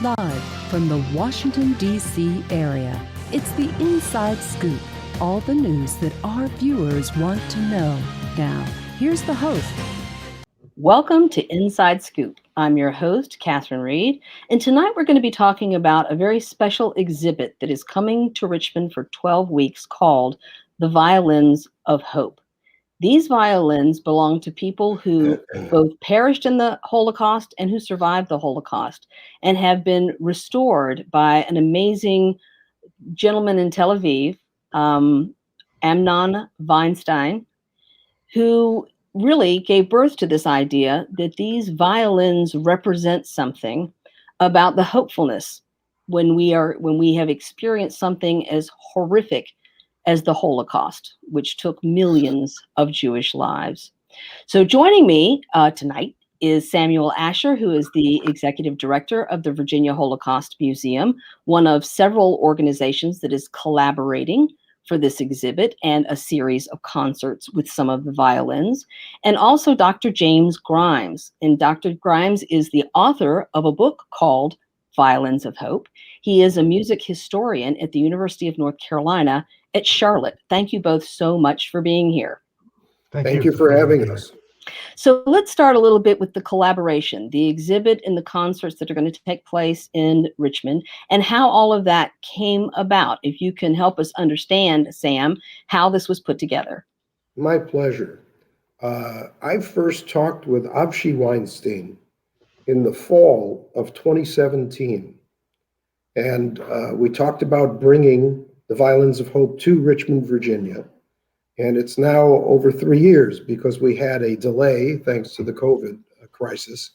Live from the Washington, D.C. area, it's the Inside Scoop. All the news that our viewers want to know. Now, here's the host. Welcome to Inside Scoop. I'm your host, Catherine Reed, and tonight we're going to be talking about a very special exhibit that is coming to Richmond for 12 weeks called the Violins of Hope. These violins belong to people who both perished in the Holocaust and who survived the Holocaust and have been restored by an amazing gentleman in Tel Aviv, Amnon Weinstein, who really gave birth to this idea that these violins represent something about the hopefulness when we have experienced something as horrific as the Holocaust, which took millions of Jewish lives. So joining me tonight is Samuel Asher, who is the executive director of the Virginia Holocaust Museum, one of several organizations that is collaborating for this exhibit and a series of concerts with some of the violins, and also Dr. James Grymes. And Dr. Grymes is the author of a book called Violins of Hope. He is a music historian at the University of North Carolina at Charlotte. Thank you both so much for being here. Thank you for having us. So let's start a little bit with the collaboration, the exhibit and the concerts that are going to take place in Richmond, and how all of that came about. If you can help us understand, Sam, how this was put together. My pleasure. I first talked with Avshi Weinstein in the fall of 2017, and we talked about bringing the Violins of Hope to Richmond, Virginia. And it's now over 3 years because we had a delay thanks to the COVID crisis,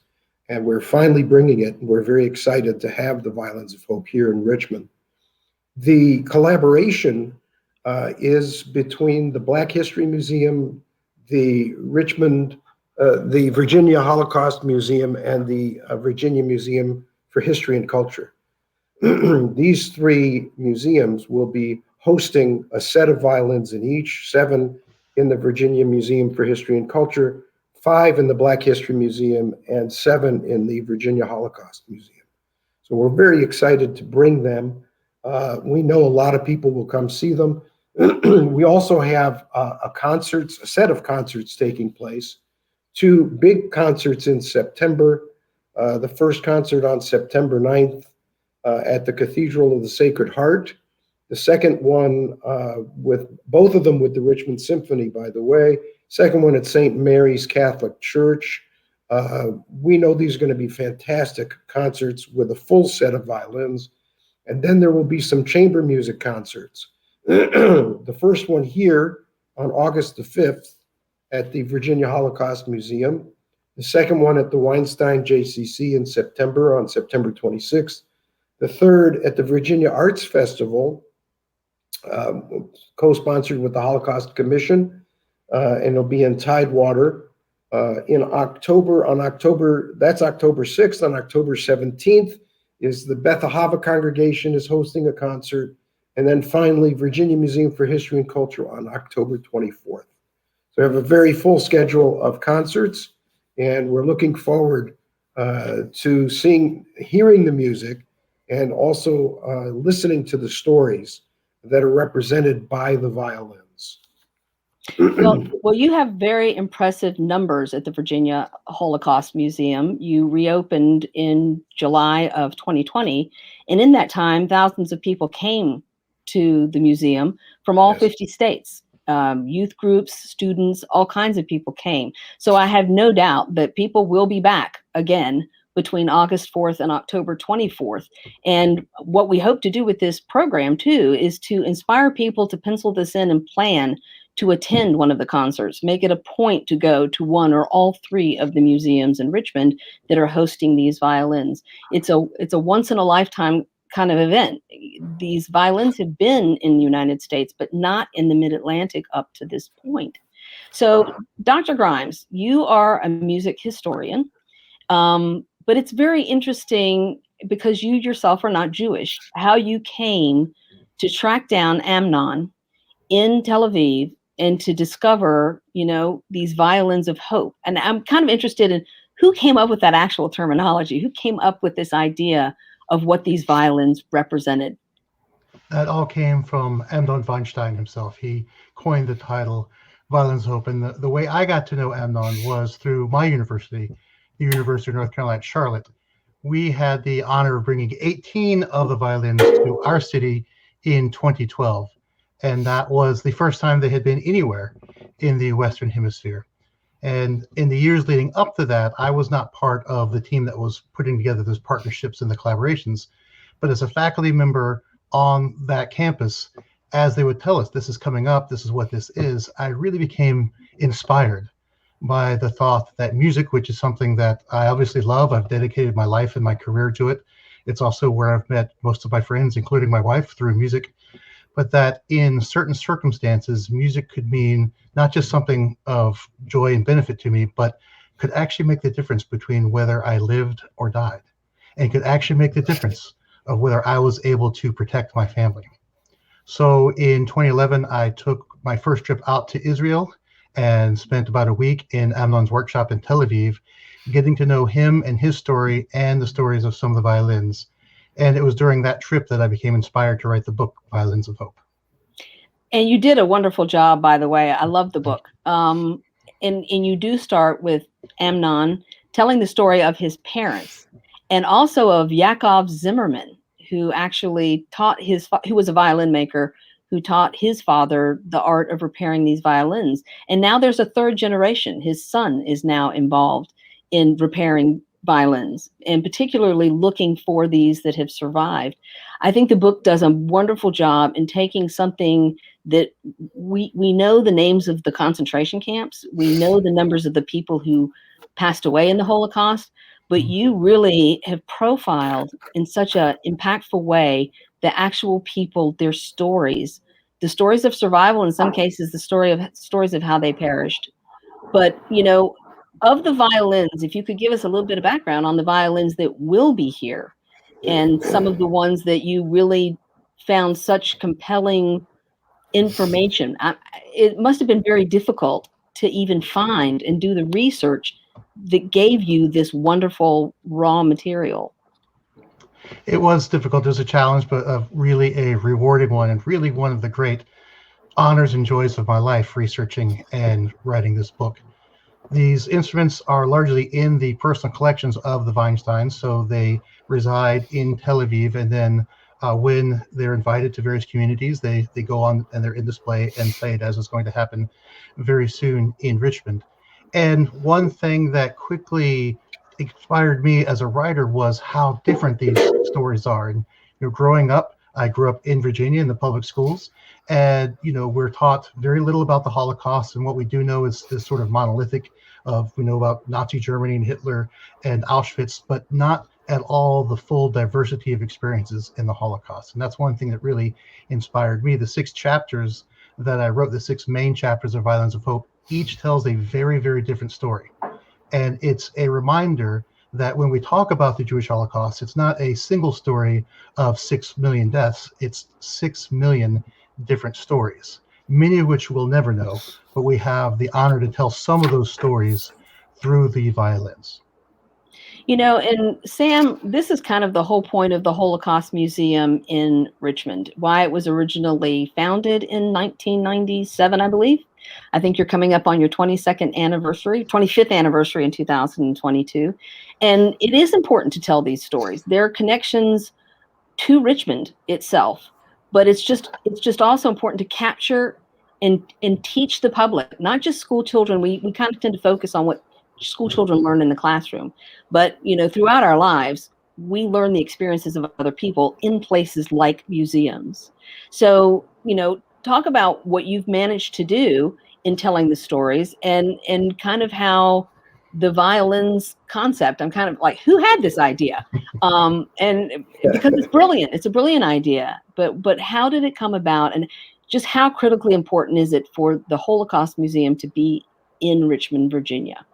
and we're finally bringing it. And we're very excited to have the Violins of Hope here in Richmond. The collaboration is between the Black History Museum, the Virginia Holocaust Museum, and the Virginia Museum for History and Culture. These three museums will be hosting a set of violins in each, 7 in the Virginia Museum for History and Culture, 5 in the Black History Museum, and 7 in the Virginia Holocaust Museum. So we're very excited to bring them. We know a lot of people will come see them. We also have a set of concerts taking place, 2 big concerts in September. The first concert on September 9th at the Cathedral of the Sacred Heart. The second one, with both of them with the Richmond Symphony, by the way. Second one at St. Mary's Catholic Church. We know these are going to be fantastic concerts with a full set of violins. And then there will be some chamber music concerts. The first one here on August the 5th at the Virginia Holocaust Museum. The second one at the Weinstein JCC in September, on September 26th. The third at the Virginia Arts Festival, co-sponsored with the Holocaust Commission, and it'll be in Tidewater in October. That's October 6th. On October 17th is the Beth Ahava congregation is hosting a concert. And then finally, Virginia Museum for History and Culture on October 24th. So we have a very full schedule of concerts, and we're looking forward to hearing the music, and also listening to the stories that are represented by the violins. Well, you have very impressive numbers at the Virginia Holocaust Museum. You reopened in July of 2020, and in that time, thousands of people came to the museum from all 50 states. Youth groups, students, all kinds of people came. So I have no doubt that people will be back again between August 4th and October 24th. And what we hope to do with this program, too, is to inspire people to pencil this in and plan to attend one of the concerts. Make it a point to go to one or all 3 of the museums in Richmond that are hosting these violins. It's a once-in-a-lifetime kind of event. These violins have been in the United States, but not in the Mid-Atlantic up to this point. So, Dr. Grymes, you are a music historian. But it's very interesting because you yourself are not Jewish, how you came to track down Amnon in Tel Aviv and to discover, these violins of hope. And I'm kind of interested in who came up with that actual terminology, who came up with this idea of what these violins represented? That all came from Amnon Weinstein himself. He coined the title Violins of Hope. And the way I got to know Amnon was through my university, the University of North Carolina at Charlotte. We had the honor of bringing 18 of the violins to our city in 2012. And that was the first time they had been anywhere in the Western Hemisphere. And in the years leading up to that, I was not part of the team that was putting together those partnerships and the collaborations. But as a faculty member on that campus, as they would tell us, this is coming up, this is what this is, I really became inspired by the thought that music, which is something that I obviously love, I've dedicated my life and my career to it. It's also where I've met most of my friends, including my wife, through music. But that in certain circumstances, music could mean not just something of joy and benefit to me, but could actually make the difference between whether I lived or died, and could actually make the difference of whether I was able to protect my family. So in 2011, I took my first trip out to Israel and spent about a week in Amnon's workshop in Tel Aviv, getting to know him and his story and the stories of some of the violins. And it was during that trip that I became inspired to write the book, Violins of Hope. And you did a wonderful job, by the way. I love the book. And you do start with Amnon telling the story of his parents and also of Yaakov Zimmerman, who actually taught who was a violin maker, who taught his father the art of repairing these violins. And now there's a third generation. His son is now involved in repairing violins, and particularly looking for these that have survived. I think the book does a wonderful job in taking something that we know the names of the concentration camps, we know the numbers of the people who passed away in the Holocaust, but you really have profiled in such an impactful way the actual people, their stories, the stories of survival, in some cases, the stories of how they perished. But, of the violins, if you could give us a little bit of background on the violins that will be here and some of the ones that you really found such compelling information. It must have been very difficult to even find and do the research that gave you this wonderful raw material. It was difficult. It was a challenge, but really a rewarding one, and really one of the great honors and joys of my life, researching and writing this book. These instruments are largely in the personal collections of the Weinsteins, so they reside in Tel Aviv, and then when they're invited to various communities, they go on and they're in display and played, as is going to happen very soon in Richmond. And one thing that quickly inspired me as a writer was how different these stories are. And growing up, I grew up in Virginia in the public schools, and we're taught very little about the Holocaust, and what we do know is sort of monolithic. We know about Nazi Germany and Hitler and Auschwitz, but not at all the full diversity of experiences in the Holocaust. And that's one thing that really inspired me. The 6 chapters that I wrote, the 6 main chapters of Violins of Hope, each tells a very, very different story. And it's a reminder that when we talk about the Jewish Holocaust, it's not a single story of 6 million deaths, it's 6 million different stories, many of which we'll never know, but we have the honor to tell some of those stories through the violins. And Sam, this is kind of the whole point of the Holocaust Museum in Richmond, why it was originally founded in 1997, I believe. I think you're coming up on your 25th anniversary in 2022. And it is important to tell these stories. There are connections to Richmond itself, but it's just also important to capture and teach the public, not just school children. We kind of tend to focus on what school children learn in the classroom, but throughout our lives, we learn the experiences of other people in places like museums. So, talk about what you've managed to do in telling the stories and kind of how the violins concept, I'm kind of like, who had this idea? And because it's brilliant, it's a brilliant idea, but how did it come about? And just how critically important is it for the Holocaust Museum to be in Richmond, Virginia?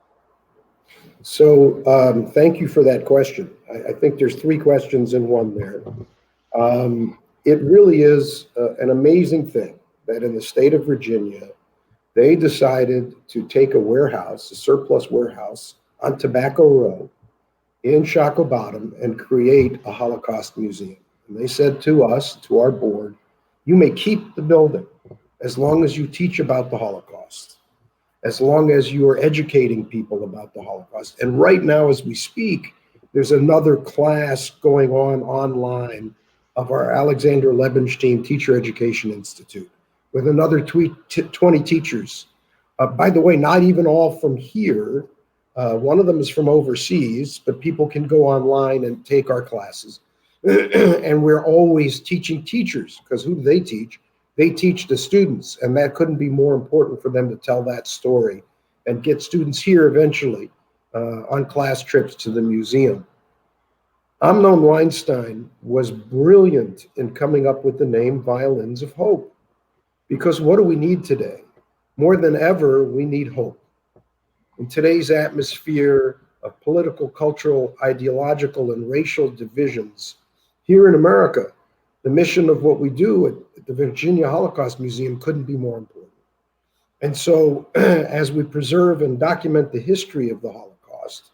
So thank you for that question. I think there's 3 questions in one there. It really is an amazing thing that in the state of Virginia, they decided to take a warehouse, a surplus warehouse on Tobacco Row, in Shockoe Bottom and create a Holocaust museum. And they said to us, to our board, you may keep the building as long as you teach about the Holocaust, as long as you are educating people about the Holocaust. And right now, as we speak, there's another class going on online of our Alexander Lebenstein Teacher Education Institute with another 20 teachers. By the way, not even all from here. One of them is from overseas, but people can go online and take our classes. And we're always teaching teachers, because who do they teach? They teach the students, and that couldn't be more important for them to tell that story and get students here eventually on class trips to the museum. Amnon Weinstein was brilliant in coming up with the name Violins of Hope, because what do we need today? More than ever, we need hope. In today's atmosphere of political, cultural, ideological, and racial divisions, here in America, the mission of what we do at the Virginia Holocaust Museum couldn't be more important. And so as we preserve and document the history of the Holocaust,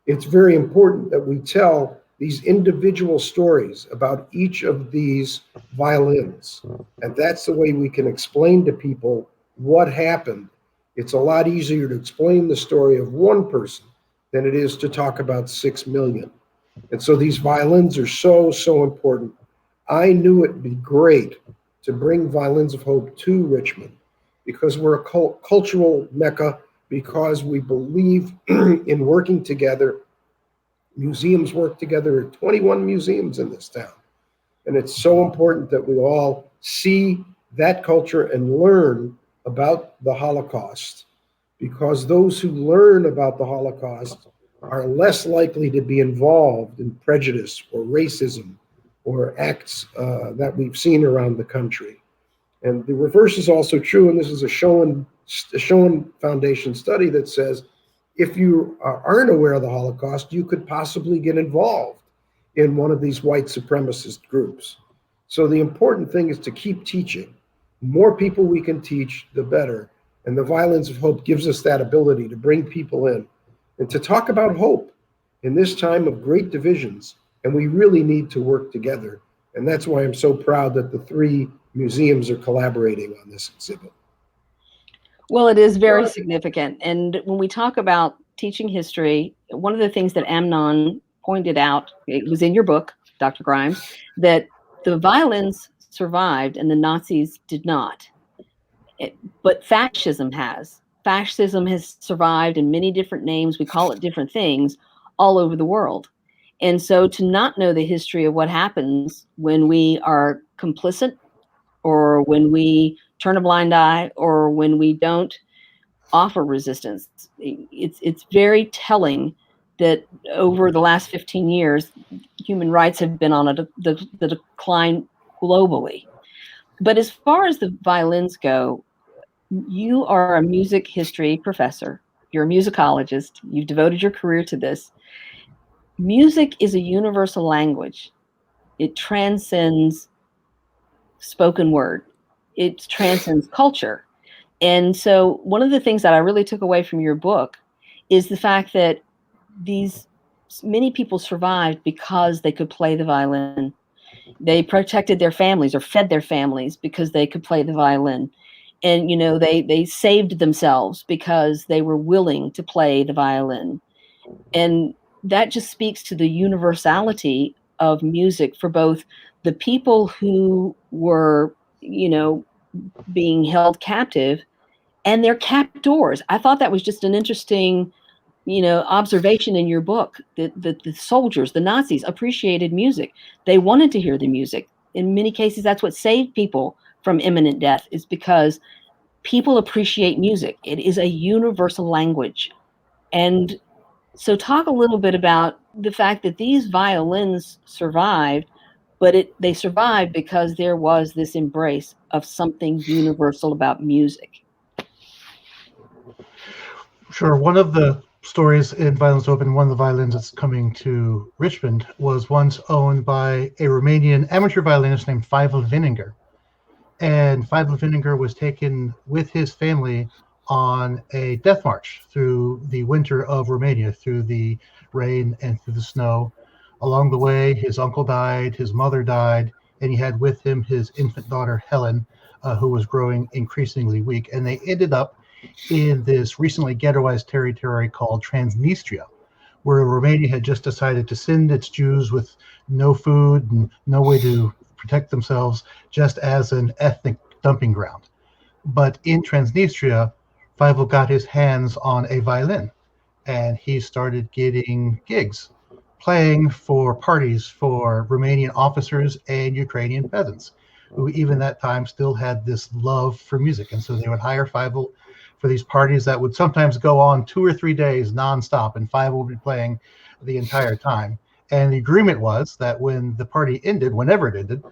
it's very important that we tell these individual stories about each of these violins. And that's the way we can explain to people what happened. It's a lot easier to explain the story of one person than it is to talk about 6 million. And so these violins are so, so important. I knew it'd be great to bring Violins of Hope to Richmond because we're a cultural mecca, because we believe in working together. Museums work together. There are 21 museums in this town. And it's so important that we all see that culture and learn about the Holocaust, because those who learn about the Holocaust are less likely to be involved in prejudice or racism or acts that we've seen around the country. And the reverse is also true, and this is a Schoen Foundation study that says if you aren't aware of the Holocaust, you could possibly get involved in one of these white supremacist groups. So the important thing is to keep teaching. The more people we can teach, the better. And the Violins of Hope gives us that ability to bring people in and to talk about hope in this time of great divisions. And we really need to work together. And that's why I'm so proud that the 3 museums are collaborating on this exhibit. Well, it is very significant. And when we talk about teaching history, one of the things that Amnon pointed out, it was in your book, Dr. Grymes, that the violins survived and the Nazis did not. But fascism has. Fascism has survived in many different names. We call it different things all over the world. And so to not know the history of what happens when we are complicit, or when we turn a blind eye, or when we don't offer resistance, it's very telling that over the last 15 years, human rights have been on the decline globally. But as far as the violins go, you are a music history professor. You're a musicologist. You've devoted your career to this. Music is a universal language. It transcends spoken word. It transcends culture. And so one of the things that I really took away from your book is the fact that many people survived because they could play the violin. They protected their families or fed their families because they could play the violin. And, you know, they saved themselves because they were willing to play the violin. And that just speaks to the universality of music for both the people who were, you know, being held captive and their captors. I thought that was just an interesting, you know, observation in your book, that the soldiers, the Nazis, appreciated music. They wanted to hear the music. In many cases, that's what saved people from imminent death, is because people appreciate music. It is a universal language. And so talk a little bit about the fact that these violins survived, but they survived because there was this embrace of something universal about music. Sure. One of the stories in Violins Open, one of the violins that's coming to Richmond, was once owned by a Romanian amateur violinist named Feivel Vininger. And Feivel Vininger was taken with his family on a death march through the winter of Romania, through the rain and through the snow. Along the way, his uncle died, his mother died, and he had with him his infant daughter, Helen, who was growing increasingly weak. And they ended up in this recently ghettoized territory called Transnistria, where Romania had just decided to send its Jews with no food and no way to protect themselves, just as an ethnic dumping ground. But in Transnistria, Fievel got his hands on a violin, and he started getting gigs, playing for parties for Romanian officers and Ukrainian peasants, who even that time still had this love for music. And so they would hire Fievel for these parties that would sometimes go on 2 or 3 days nonstop, and Fievel would be playing the entire time. And the agreement was that when the party ended, whenever it ended,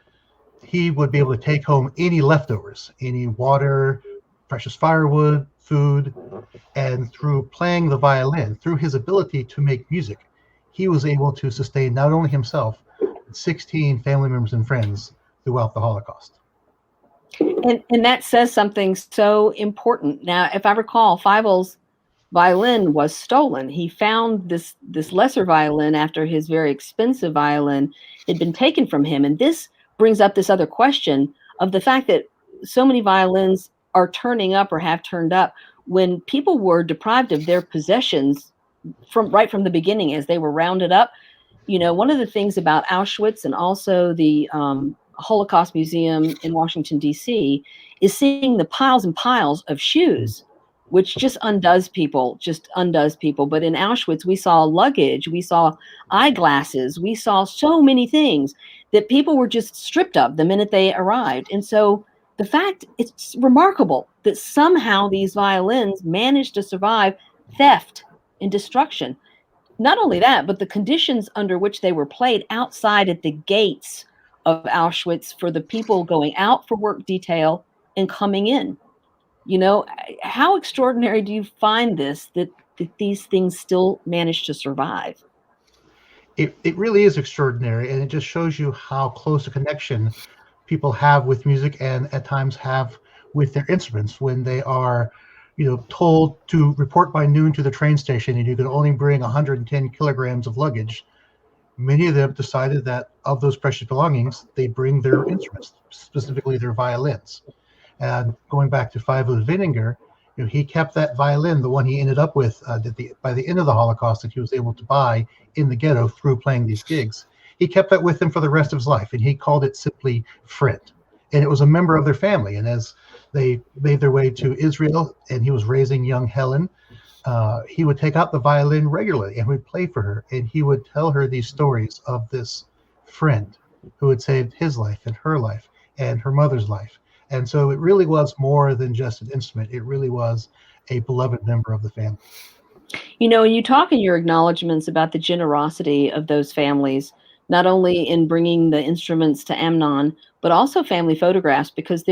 he would be able to take home any leftovers, any water, precious firewood, food. And through playing the violin, through his ability to make music, he was able to sustain not only himself, but 16 family members and friends throughout the Holocaust. And that says something so important. Now, if I recall, Fievel's violin was stolen. He found this lesser violin after his very expensive violin had been taken from him. And this brings up this other question of the fact that so many violins are turning up or have turned up when people were deprived of their possessions right from the beginning as they were rounded up. You know, one of the things about Auschwitz and also the Holocaust Museum in Washington, D.C., is seeing the piles and piles of shoes, which just undoes people. But in Auschwitz, we saw luggage, we saw eyeglasses, we saw so many things that people were just stripped of the minute they arrived. And so the fact, it's remarkable that somehow these violins managed to survive theft and destruction. Not only that, but the conditions under which they were played outside at the gates of Auschwitz for the people going out for work detail and coming in. You know, how extraordinary do you find this, that these things still manage to survive? It really is extraordinary, and it just shows you how close a connection people have with music and at times have with their instruments when they are, told to report by noon to the train station and you can only bring 110 kilograms of luggage. Many of them decided that of those precious belongings, they bring their instruments, specifically their violins. And going back to Fievel Vinegar, he kept that violin, the one he ended up with by the end of the Holocaust that he was able to buy in the ghetto through playing these gigs. He kept that with him for the rest of his life, and he called it simply Friend. And it was a member of their family. And as they made their way to Israel and he was raising young Helen, he would take out the violin regularly and would play for her. And he would tell her these stories of this friend who had saved his life and her life and her mother's life. And so it really was more than just an instrument. It really was a beloved member of the family. You know, and you talk in your acknowledgments about the generosity of those families, not only in bringing the instruments to Amnon, but also family photographs, because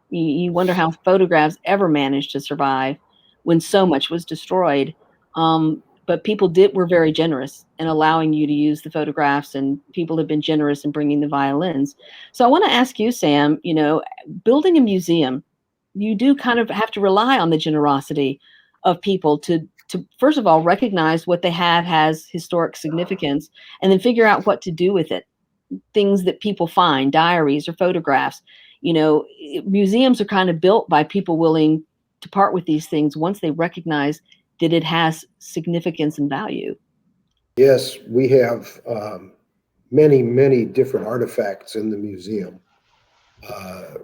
you wonder how photographs ever managed to survive when so much was destroyed. But people were very generous in allowing you to use the photographs, and people have been generous in bringing the violins. So I want to ask you, Sam, building a museum, you do kind of have to rely on the generosity of people to first of all, recognize what they have has historic significance, and then figure out what to do with it. Things that people find, diaries or photographs. Museums are kind of built by people willing to part with these things once they recognize that it has significance and value. Yes, we have many, many different artifacts in the museum.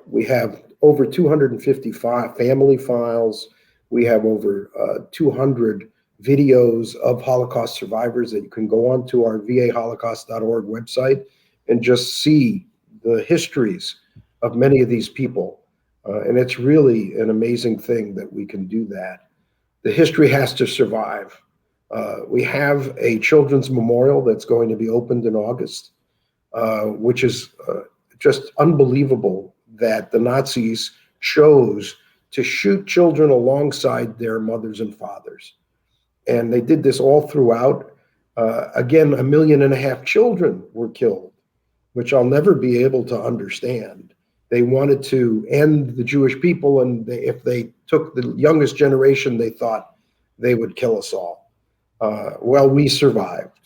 We have over 255 family files. We have over 200 videos of Holocaust survivors that you can go onto our vaholocaust.org website and just see the histories of many of these people. And it's really an amazing thing that we can do that. The history has to survive. We have a children's memorial that's going to be opened in August, which is just unbelievable that the Nazis chose to shoot children alongside their mothers and fathers. And they did this all throughout. Again, 1.5 million children were killed, which I'll never be able to understand. They wanted to end the Jewish people, and if they took the youngest generation, they thought they would kill us all. Well, we survived.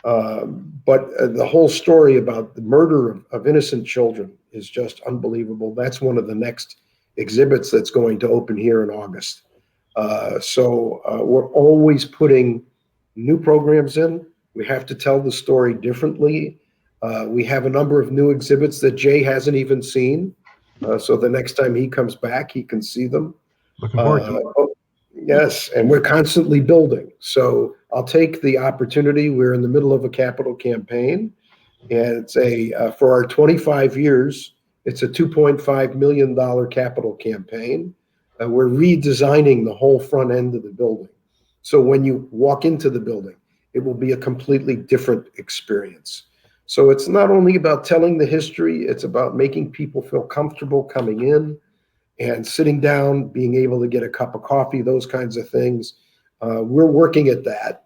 But the whole story about the murder of innocent children is just unbelievable. That's one of the next exhibits that's going to open here in August. So we're always putting new programs in. We have to tell the story differently. We have a number of new exhibits that Jay hasn't even seen. So the next time he comes back, he can see them. Looking forward to it. Yes, and we're constantly building. So I'll take the opportunity. We're in the middle of a capital campaign, and it's for our 25 years, it's a $2.5 million capital campaign. We're redesigning the whole front end of the building. So when you walk into the building, it will be a completely different experience. So it's not only about telling the history, it's about making people feel comfortable coming in and sitting down, being able to get a cup of coffee, those kinds of things. We're working at that.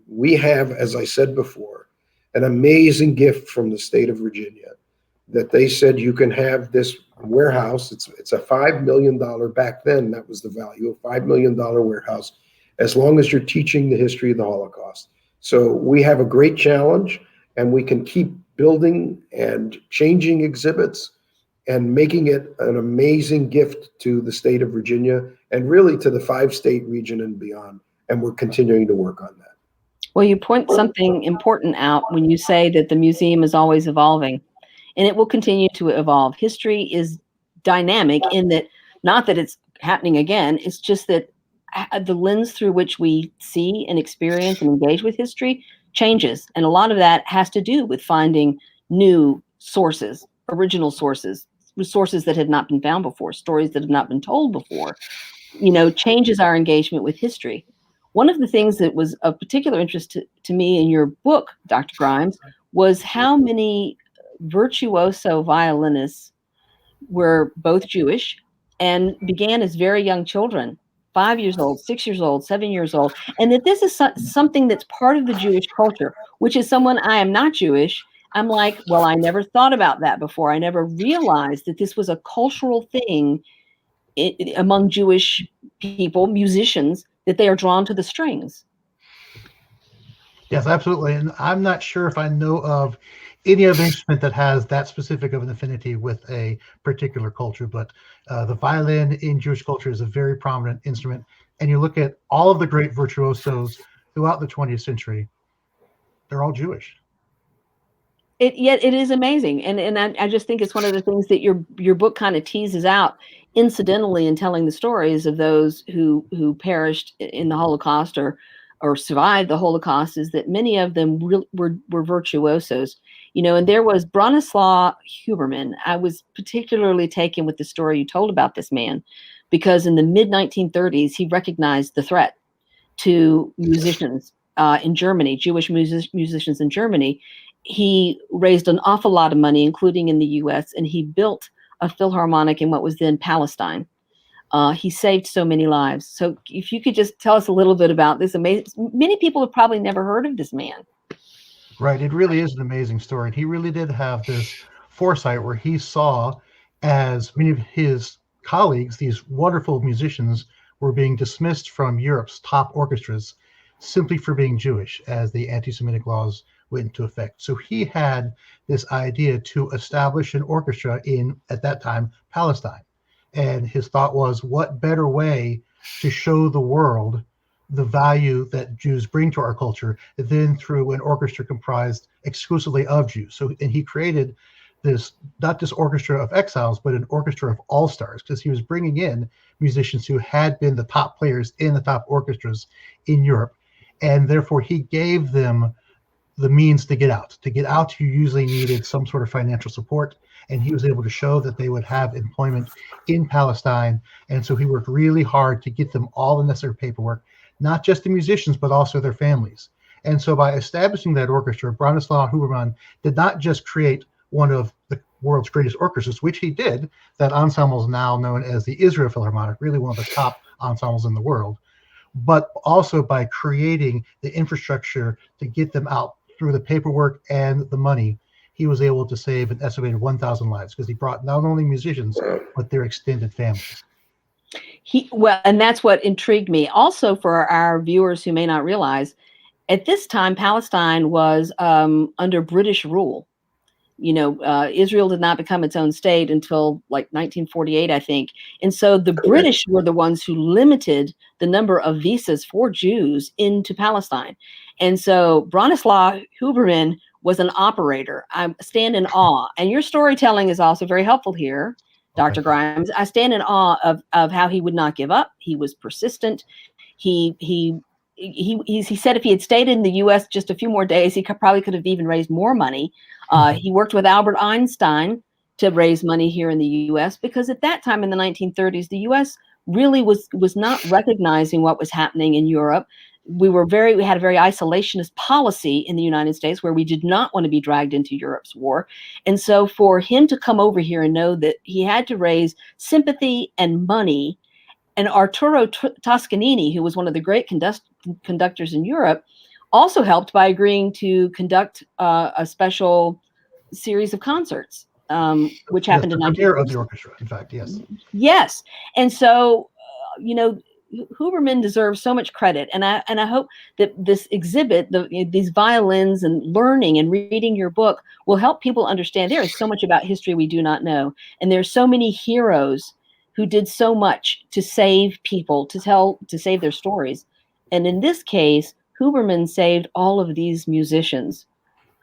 We have, as I said before, an amazing gift from the state of Virginia that they said you can have this warehouse. It's a $5 million, back then that was the value, a $5 million warehouse, as long as you're teaching the history of the Holocaust. So we have a great challenge, and we can keep building and changing exhibits and making it an amazing gift to the state of Virginia and really to the 5-state region and beyond. And we're continuing to work on that. Well, you point something important out when you say that the museum is always evolving, and it will continue to evolve. History is dynamic in that, not that it's happening again, it's just that the lens through which we see and experience and engage with history changes. And a lot of that has to do with finding new sources, original sources that had not been found before, stories that had not been told before, changes our engagement with history. One of the things that was of particular interest to me in your book, Dr. Grymes, was how many virtuoso violinists were both Jewish and began as very young children, 5 years old, 6 years old, 7 years old, and that this is something that's part of the Jewish culture, which is someone, I am not Jewish. I'm like, well, I never thought about that before. I never realized that this was a cultural thing among Jewish people, musicians, that they are drawn to the strings. Yes, absolutely. And I'm not sure if I know of any other instrument that has that specific of an affinity with a particular culture, but the violin in Jewish culture is a very prominent instrument. And you look at all of the great virtuosos throughout the 20th century, they're all Jewish. Yet it is amazing. And I just think it's one of the things that your book kind of teases out incidentally in telling the stories of those who perished in the Holocaust or survived the Holocaust, is that many of them were virtuosos, and there was Bronislaw Huberman. I was particularly taken with the story you told about this man, because in the mid-1930s, he recognized the threat to musicians in Germany, Jewish musicians in Germany. He raised an awful lot of money, including in the U.S., and he built a philharmonic in what was then Palestine. He saved so many lives. So if you could just tell us a little bit about this amazing, many people have probably never heard of this man. Right. It really is an amazing story. And he really did have this foresight where he saw, as many of his colleagues, these wonderful musicians, were being dismissed from Europe's top orchestras simply for being Jewish, as the anti-Semitic laws went into effect. So he had this idea to establish an orchestra in, at that time, Palestine. And his thought was, what better way to show the world the value that Jews bring to our culture than through an orchestra comprised exclusively of Jews. So, and he created this, not just orchestra of exiles, but an orchestra of all-stars, because he was bringing in musicians who had been the top players in the top orchestras in Europe. And therefore he gave them the means to get out. To get out, you usually needed some sort of financial support, and he was able to show that they would have employment in Palestine. And so he worked really hard to get them all the necessary paperwork, not just the musicians, but also their families. And so by establishing that orchestra, Bronislaw Huberman did not just create one of the world's greatest orchestras, which he did. That ensemble is now known as the Israel Philharmonic, really one of the top ensembles in the world, but also by creating the infrastructure to get them out through the paperwork and the money. he was able to save an estimated 1,000 lives because he brought not only musicians, but their extended families. Well, and that's what intrigued me. Also, for our viewers who may not realize, at this time, Palestine was under British rule. Israel did not become its own state until like 1948, I think. And so the British were the ones who limited the number of visas for Jews into Palestine. And so Bronislaw Huberman was an operator. I stand in awe. And your storytelling is also very helpful here, Dr. Grymes. I stand in awe of how he would not give up. He was persistent. He said if he had stayed in the U.S. just a few more days, he probably could have even raised more money. He worked with Albert Einstein to raise money here in the U.S. because at that time in the 1930s, the U.S. really was not recognizing what was happening in Europe. We had a very isolationist policy in the United States where we did not want to be dragged into Europe's war. And so for him to come over here and know that he had to raise sympathy and money. And Arturo Toscanini, who was one of the great conductors in Europe, also helped by agreeing to conduct a special series of concerts, which happened in 1940. Of the orchestra, in fact, yes. Yes, and so Huberman deserves so much credit, and I hope that this exhibit, these violins and learning and reading your book, will help people understand there is so much about history we do not know, and there's so many heroes who did so much to save people, to save their stories. And in this case, Huberman saved all of these musicians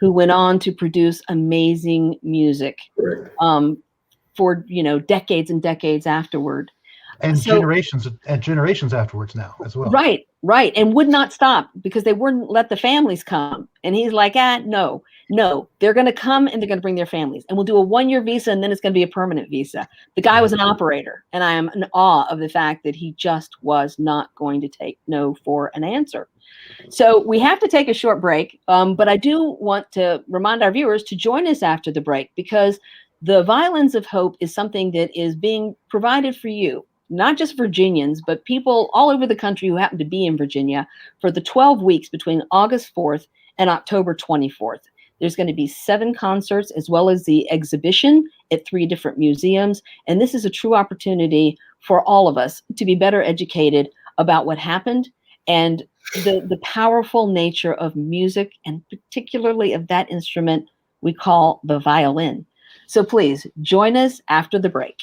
who went on to produce amazing music for decades and decades afterward. And generations afterwards now as well. Right. And would not stop because they wouldn't let the families come. And he's like, no, they're going to come and they're going to bring their families. And we'll do a 1-year visa and then it's going to be a permanent visa. The guy was an operator. And I am in awe of the fact that he just was not going to take no for an answer. So we have to take a short break. But I do want to remind our viewers to join us after the break because the Violins of Hope is something that is being provided for you. Not just Virginians, but people all over the country who happen to be in Virginia for the 12 weeks between August 4th and October 24th. There's going to be 7 concerts as well as the exhibition at 3 different museums. And this is a true opportunity for all of us to be better educated about what happened and the powerful nature of music and particularly of that instrument we call the violin. So please join us after the break.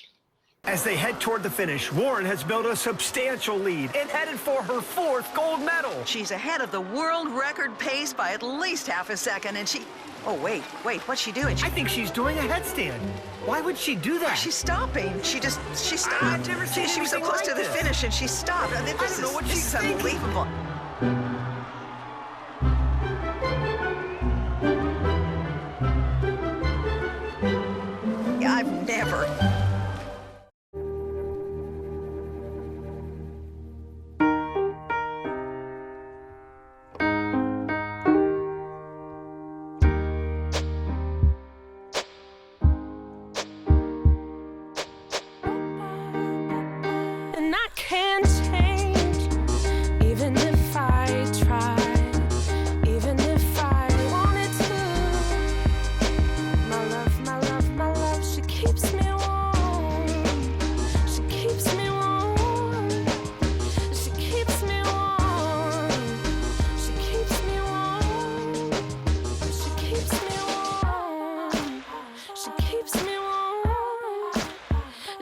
As they head toward the finish, Warren has built a substantial lead and headed for her 4th gold medal. She's ahead of the world record pace by at least half a second, and oh, wait, what's she doing? I think she's doing a headstand. Why would she do that? She's stopping. She stopped. I've never seen She was so anything close like to the this. finish, and she stopped. This is unbelievable. Yeah, I've never...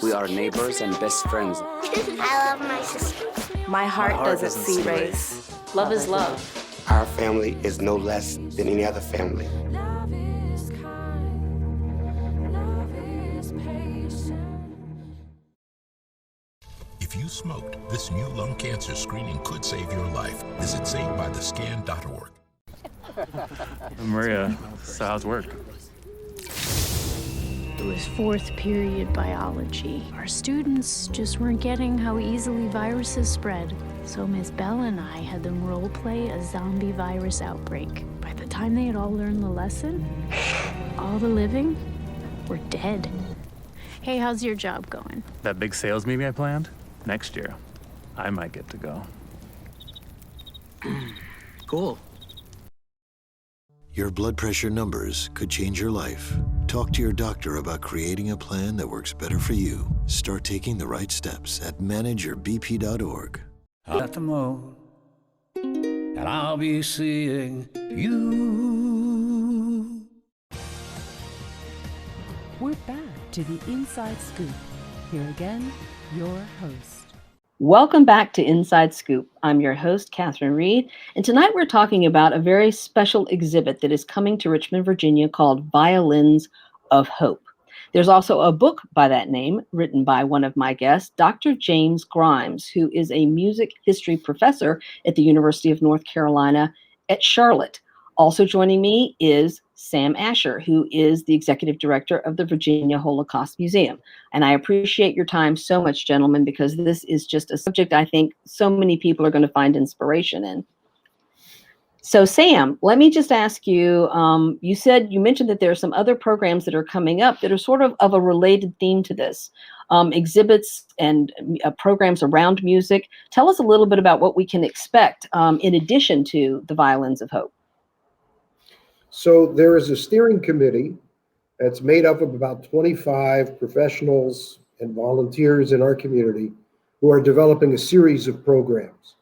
We are neighbors and best friends. I love my sister. My heart doesn't see race. Love is love. Our family is no less than any other family. If you smoked, this new lung cancer screening could save your life. Visit SaveByTheScan.org. Maria, so how's work? It was 4th period biology. Our students just weren't getting how easily viruses spread. So Miss Bell and I had them role play a zombie virus outbreak. By the time they had all learned the lesson, all the living were dead. Hey, how's your job going? That big sales meeting I planned? Next year, I might get to go. Cool. Your blood pressure numbers could change your life. Talk to your doctor about creating a plan that works better for you. Start taking the right steps at manageyourbp.org. At the moon, and I'll be seeing you. We're back to the Inside Scoop. Here again, your host. Welcome back to Inside Scoop. I'm your host, Catherine Reed, and tonight we're talking about a very special exhibit that is coming to Richmond, Virginia called Violins of Hope. There's also a book by that name written by one of my guests, Dr. James Grymes, who is a music history professor at the University of North Carolina at Charlotte. Also joining me is Sam Asher, who is the executive director of the Virginia Holocaust Museum. And I appreciate your time so much, gentlemen, because this is just a subject I think so many people are going to find inspiration in. So Sam, let me just ask you, you mentioned that there are some other programs that are coming up that are sort of a related theme to this, exhibits and programs around music. Tell us a little bit about what we can expect in addition to the Violins of Hope. So there is a steering committee that's made up of about 25 professionals and volunteers in our community who are developing a series of programs.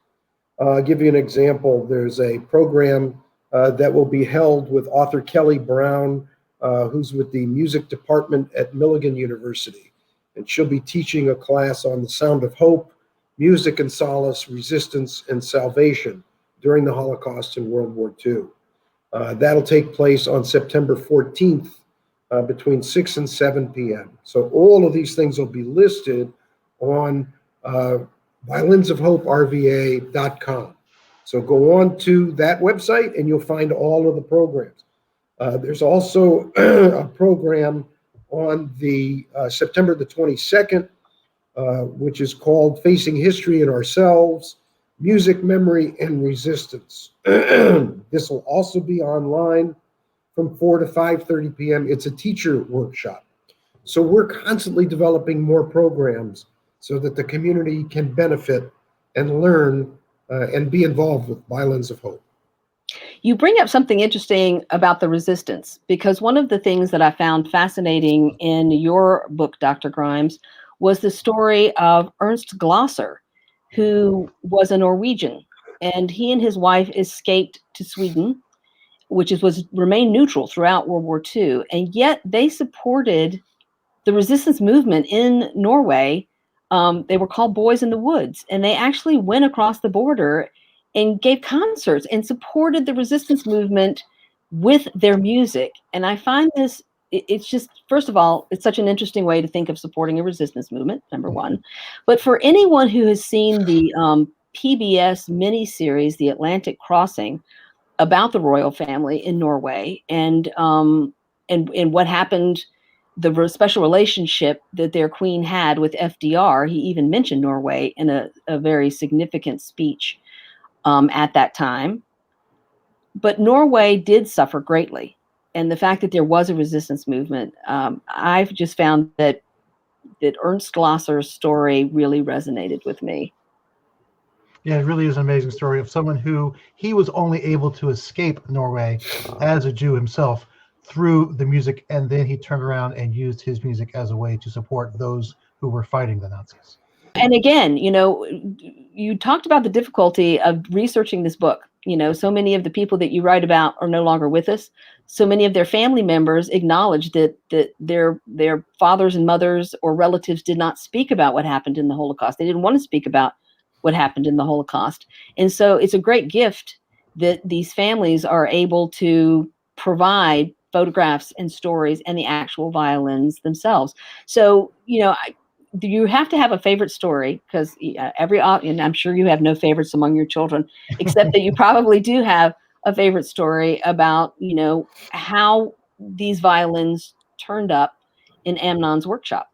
I'll give you an example. There's a program that will be held with author Kelly Brown, who's with the music department at Milligan University. And she'll be teaching a class on the sound of hope, music and solace, resistance and salvation during the Holocaust and World War II. That'll take place on September 14th between 6 and 7 p.m. So all of these things will be listed on violinsofhoperva.com. So go on to that website and you'll find all of the programs. There's also a program on the September the 22nd, which is called Facing History and Ourselves, Music, Memory, and Resistance. This will also be online from 4 to 5:30 p.m. It's a teacher workshop. So we're constantly developing more programs so that the community can benefit and learn and be involved with Violins of Hope. You bring up something interesting about the resistance, because one of the things that I found fascinating in your book, Dr. Grymes, was the story of Ernst Glosser, who was a Norwegian, and he and his wife escaped to Sweden, which was remained neutral throughout World War II, and yet they supported the resistance movement in Norway. They were called Boys in the Woods, and they actually went across the border and gave concerts and supported the resistance movement with their music. And I find this, it's just, first of all, it's such an interesting way to think of supporting a resistance movement, number one. But for anyone who has seen the PBS miniseries, The Atlantic Crossing, about the royal family in Norway and what happened, the special relationship that their queen had with FDR, he even mentioned Norway in a very significant speech at that time. But Norway did suffer greatly. And the fact that there was a resistance movement, I've just found that Ernst Glosser's story really resonated with me. Yeah, it really is an amazing story of someone who he was only able to escape Norway as a Jew himself through the music, and then he turned around and used his music as a way to support those who were fighting the Nazis. And again, you talked about the difficulty of researching this book. So many of the people that you write about are no longer with us. So many of their family members acknowledge that their fathers and mothers or relatives did not speak about what happened in the Holocaust. They didn't want to speak about what happened in the Holocaust. And so it's a great gift that these families are able to provide photographs and stories and the actual violins themselves. So, you have to have a favorite story, because and I'm sure you have no favorites among your children, except that you probably do have a favorite story about, how these violins turned up in Amnon's workshop.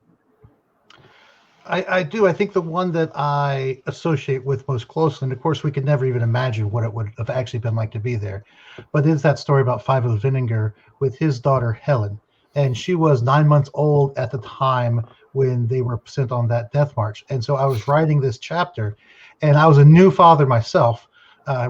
I do. I think the one that I associate with most closely, and of course we could never even imagine what it would have actually been like to be there, but is that story about Fivo Vinegar with his daughter Helen. And she was 9 months old at the time when they were sent on that death march. And so I was writing this chapter, and I was a new father myself,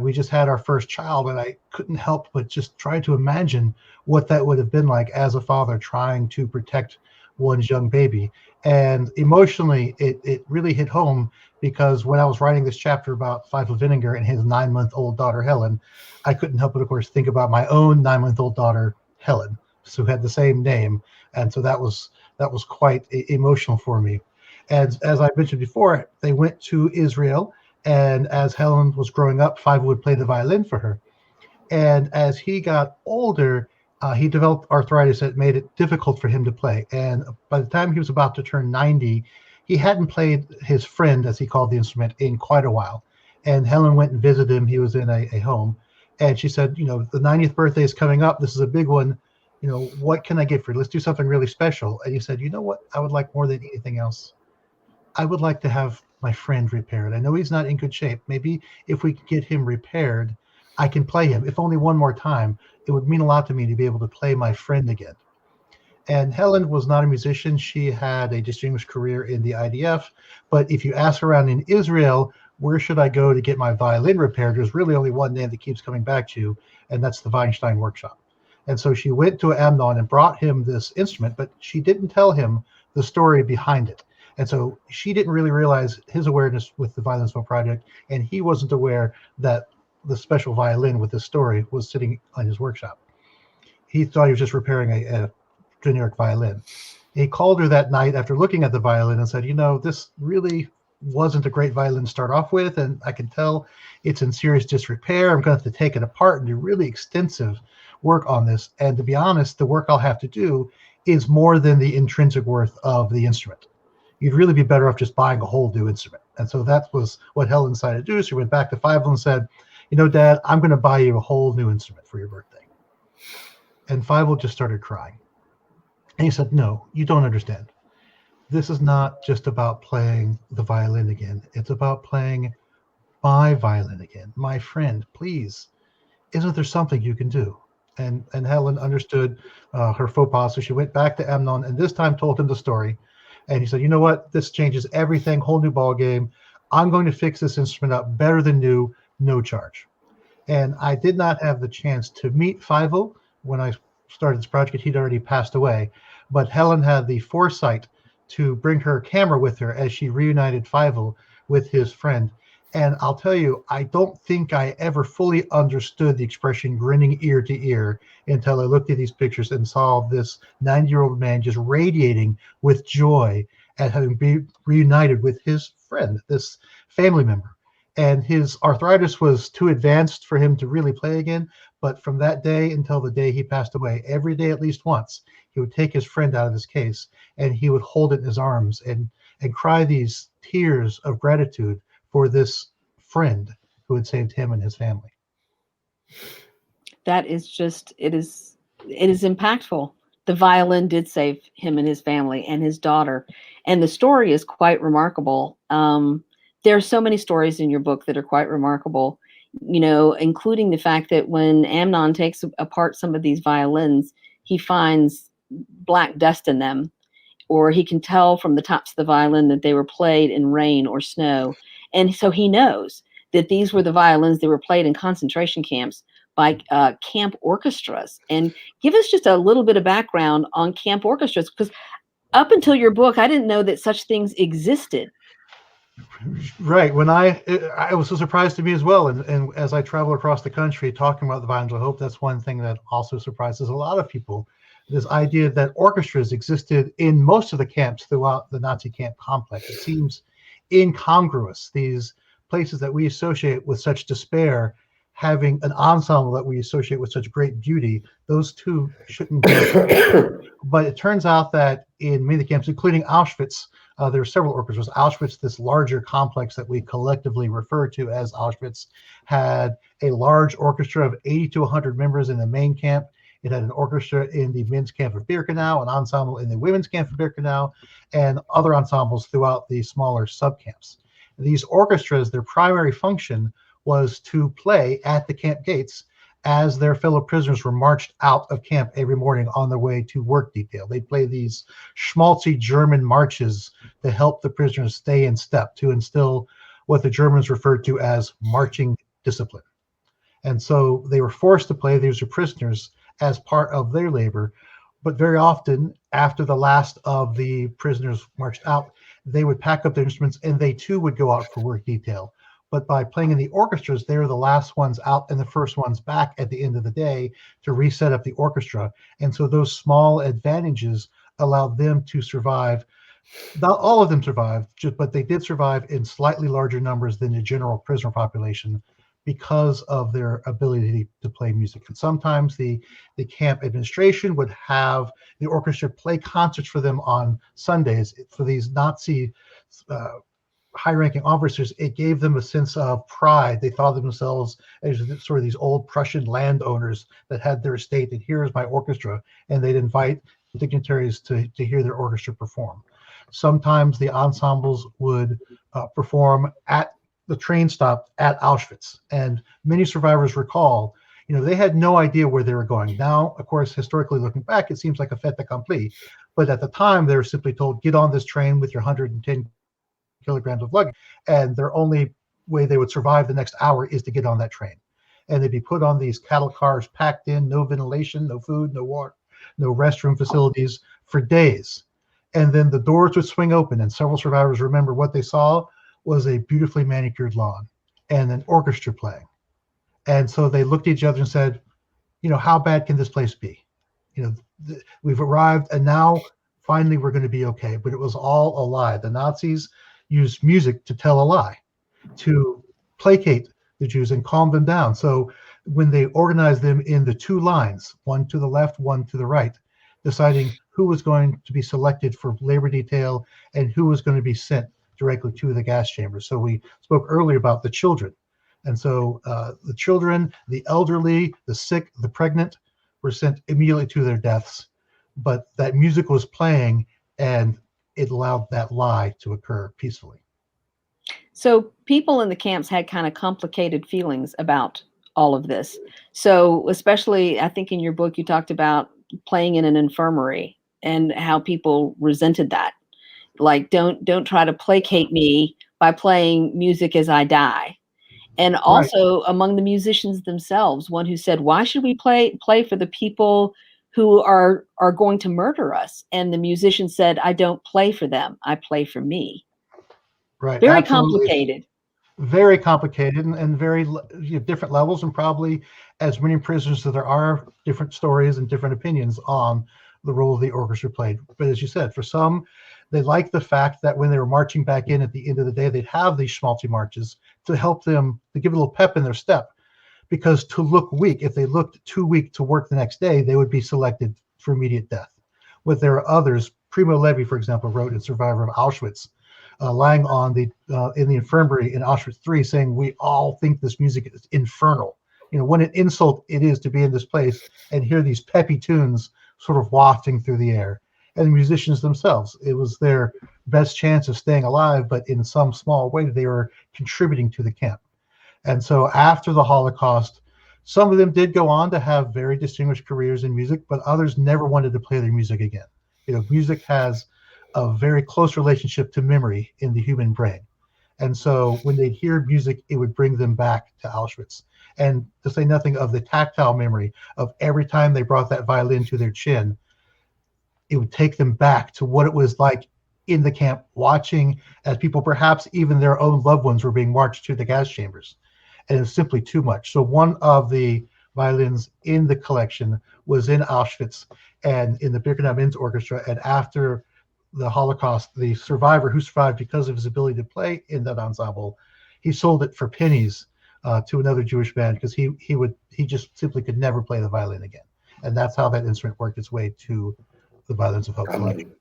We just had our first child, and I couldn't help but just try to imagine what that would have been like as a father trying to protect one's young baby. And emotionally, it really hit home, because when I was writing this chapter about Fievel Vinegar and his 9-month-old daughter, Helen, I couldn't help but, of course, think about my own 9-month-old daughter, Helen, who had the same name. And so that was quite emotional for me. And as I mentioned before, they went to Israel, and as Helen was growing up, Fievel would play the violin for her. And as he got older, he developed arthritis that made it difficult for him to play. And by the time he was about to turn 90, he hadn't played his friend, as he called the instrument, in quite a while. And Helen went and visited him. He was in a home. And she said, the 90th birthday is coming up. This is a big one. What can I get for you? Let's do something really special. And he said, you know what I would like more than anything else? I would like to have my friend repaired. I know he's not in good shape. Maybe if we could get him repaired, I can play him. If only one more time, it would mean a lot to me to be able to play my friend again. And Helen was not a musician. She had a distinguished career in the IDF. But if you ask around in Israel, where should I go to get my violin repaired? There's really only one name that keeps coming back to you, and that's the Weinstein Workshop. And so she went to Amnon and brought him this instrument, but she didn't tell him the story behind it. And so she didn't really realize his awareness with the Violins of Hope project, and he wasn't aware that the special violin with this story was sitting on his workshop. He thought he was just repairing a generic violin. He called her that night after looking at the violin and said, this really wasn't a great violin to start off with, and I can tell it's in serious disrepair. I'm going to have to take it apart and do really extensive work on this. And to be honest, the work I'll have to do is more than the intrinsic worth of the instrument. You'd really be better off just buying a whole new instrument. And so that was what Helen decided to do. She went back to Fievel and said, Dad, I'm going to buy you a whole new instrument for your birthday. And Fievel just started crying. And he said, no, you don't understand. This is not just about playing the violin again. It's about playing my violin again. My friend, please, isn't there something you can do? And Helen understood her faux pas. So she went back to Amnon and this time told him the story. And he said, you know what? This changes everything, whole new ball game. I'm going to fix this instrument up better than new, no charge. And I did not have the chance to meet Fievel when I started this project. He'd already passed away. But Helen had the foresight to bring her camera with her as she reunited Fievel with his friend. And I'll tell you, I don't think I ever fully understood the expression grinning ear to ear until I looked at these pictures and saw this 90-year-old man just radiating with joy at having been reunited with his friend, this family member. And his arthritis was too advanced for him to really play again. But from that day until the day he passed away, every day at least once, he would take his friend out of his case and he would hold it in his arms and cry these tears of gratitude for this friend who had saved him and his family. That is just, it is impactful. The violin did save him and his family and his daughter. And the story is quite remarkable. There are so many stories in your book that are quite remarkable, including the fact that when Amnon takes apart some of these violins, he finds black dust in them, or he can tell from the tops of the violin that they were played in rain or snow. And so he knows that these were the violins that were played in concentration camps by camp orchestras. And give us just a little bit of background on camp orchestras, because up until your book, I didn't know that such things existed. Right. When I was so surprised to me as well. And as I travel across the country talking about the Violins of Hope, that's one thing that also surprises a lot of people. This idea that orchestras existed in most of the camps throughout the Nazi camp complex. It seems incongruous. These places that we associate with such despair having an ensemble that we associate with such great beauty, those two shouldn't be. But it turns out that in many of the camps, including Auschwitz, there are several orchestras. Auschwitz, this larger complex that we collectively refer to as Auschwitz, had a large orchestra of 80 to 100 members in the main camp. It had an orchestra in the men's camp of Birkenau, an ensemble in the women's camp of Birkenau, and other ensembles throughout the smaller subcamps. These orchestras, their primary function was to play at the camp gates as their fellow prisoners were marched out of camp every morning on their way to work detail. They'd play these schmaltzy German marches to help the prisoners stay in step, to instill what the Germans referred to as marching discipline. And so they were forced to play. These were prisoners as part of their labor. But very often, after the last of the prisoners marched out, they would pack up their instruments and they too would go out for work detail. But by playing in the orchestras, they were the last ones out and the first ones back at the end of the day to reset up the orchestra. And so those small advantages allowed them to survive. Not all of them survived, but they did survive in slightly larger numbers than the general prisoner population because of their ability to play music. And sometimes the camp administration would have the orchestra play concerts for them on Sundays. For these Nazi high-ranking officers, it gave them a sense of pride. They thought of themselves as sort of these old Prussian landowners that had their estate, and here's my orchestra, and they'd invite dignitaries to hear their orchestra perform. Sometimes the ensembles would perform at the train stop at Auschwitz, and many survivors recall, they had no idea where they were going. Now, of course, historically looking back, it seems like a fait accompli, but at the time they were simply told, get on this train with your 110 kilograms of luggage, and their only way they would survive the next hour is to get on that train. And they'd be put on these cattle cars, packed in, no ventilation, no food, no water, no restroom facilities for days. And then the doors would swing open, and several survivors remember what they saw was a beautifully manicured lawn and an orchestra playing. And so they looked at each other and said, how bad can this place be? We've arrived, and now finally we're going to be okay. But it was all a lie. The Nazis used music to tell a lie, to placate the Jews and calm them down. So when they organized them in the two lines, one to the left, one to the right, deciding who was going to be selected for labor detail and who was going to be sent directly to the gas chambers. So we spoke earlier about the children. And so the children, the elderly, the sick, the pregnant were sent immediately to their deaths. But that music was playing, and it allowed that lie to occur peacefully. So people in the camps had kind of complicated feelings about all of this. So especially, I think in your book, you talked about playing in an infirmary and how people resented that. Like, don't try to placate me by playing music as I die. And also among the musicians themselves, one who said, why should we play for the people who are going to murder us? And the musician said, I don't play for them. I play for me. Right. Very Absolutely. complicated. Very complicated and very different levels, and probably as many prisoners that there are different stories and different opinions on the role of the orchestra played. But as you said, for some, they liked the fact that when they were marching back in at the end of the day, they'd have these schmaltzy marches to help them, to give a little pep in their step. Because to look weak, if they looked too weak to work the next day, they would be selected for immediate death. But there are others. Primo Levi, for example, wrote in Survivor of Auschwitz, lying on in the infirmary in Auschwitz III, saying, we all think this music is infernal. What an insult it is to be in this place and hear these peppy tunes sort of wafting through the air. And the musicians themselves, it was their best chance of staying alive, but in some small way they were contributing to the camp. And so after the Holocaust, some of them did go on to have very distinguished careers in music, but others never wanted to play their music again. Music has a very close relationship to memory in the human brain. And so when they'd hear music, it would bring them back to Auschwitz. And to say nothing of the tactile memory of every time they brought that violin to their chin, it would take them back to what it was like in the camp, watching as people, perhaps even their own loved ones, were being marched to the gas chambers. And it was simply too much. So one of the violins in the collection was in Auschwitz and in the Birkenau Men's Orchestra. And after the Holocaust, the survivor who survived because of his ability to play in that ensemble, he sold it for pennies to another Jewish band, because he just simply could never play the violin again. And that's how that instrument worked its way to the Violins of Hope collection.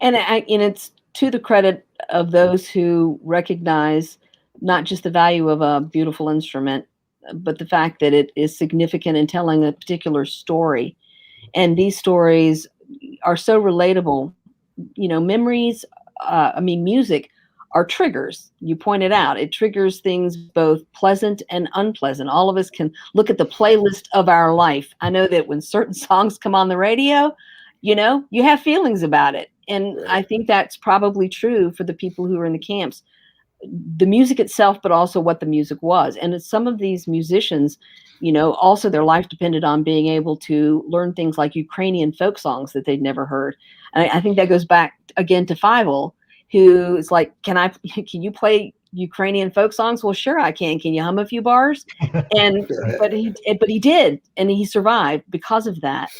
And it's to the credit of those who recognize not just the value of a beautiful instrument, but the fact that it is significant in telling a particular story. And these stories are so relatable. Memories, music are triggers. You pointed out, it triggers things both pleasant and unpleasant. All of us can look at the playlist of our life. I know that when certain songs come on the radio, you have feelings about it. And I think that's probably true for the people who are in the camps. the music itself, but also what the music was. And some of these musicians, also their life depended on being able to learn things like Ukrainian folk songs that they'd never heard. And I think that goes back again to Fievel, who is like, can you play Ukrainian folk songs? Well, sure I can. Can you hum a few bars? And but he did, and he survived because of that.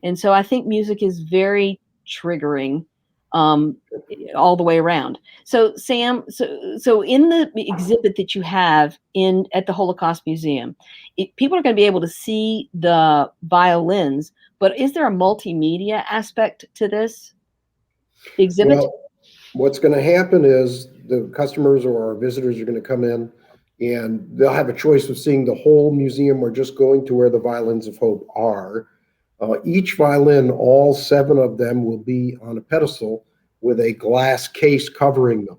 And so I think music is very triggering all the way around. So Sam, so in the exhibit that you have at the Holocaust Museum, people are going to be able to see the violins, but is there a multimedia aspect to this exhibit? Well, what's going to happen is the customers or our visitors are going to come in and they'll have a choice of seeing the whole museum or just going to where the Violins of Hope are. Each violin, all 7 of them, will be on a pedestal with a glass case covering them.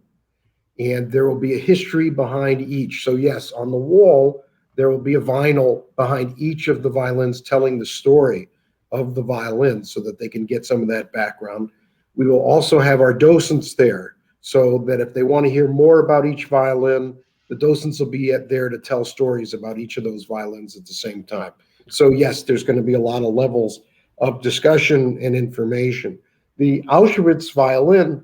And there will be a history behind each. So yes, on the wall, there will be a vinyl behind each of the violins telling the story of the violin so that they can get some of that background. We will also have our docents there so that if they want to hear more about each violin, the docents will be there to tell stories about each of those violins at the same time. So yes, there's going to be a lot of levels of discussion and information. The Auschwitz violin,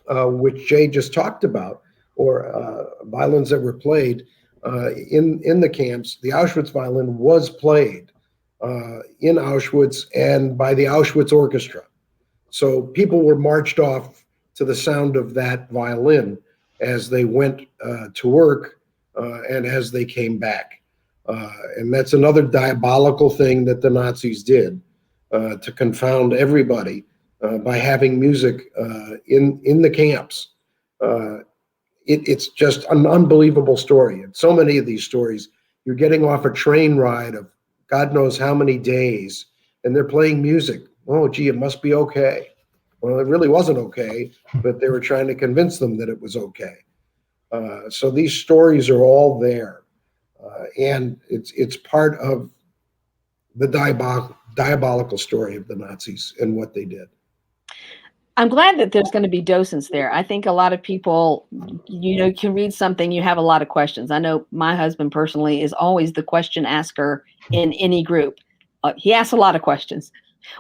which Jay just talked about, or violins that were played in the camps, the Auschwitz violin was played in Auschwitz and by the Auschwitz Orchestra. So people were marched off to the sound of that violin as they went to work and as they came back. And that's another diabolical thing that the Nazis did to confound everybody by having music in the camps. It's just an unbelievable story. And so many of these stories, you're getting off a train ride of God knows how many days, and they're playing music. Oh, gee, it must be okay. Well, it really wasn't okay, but they were trying to convince them that it was okay. So these stories are all there. And it's part of the diabolical story of the Nazis and what they did. I'm glad that there's going to be docents there. I think a lot of people, can read something, you have a lot of questions. I know my husband personally is always the question asker in any group. He asks a lot of questions,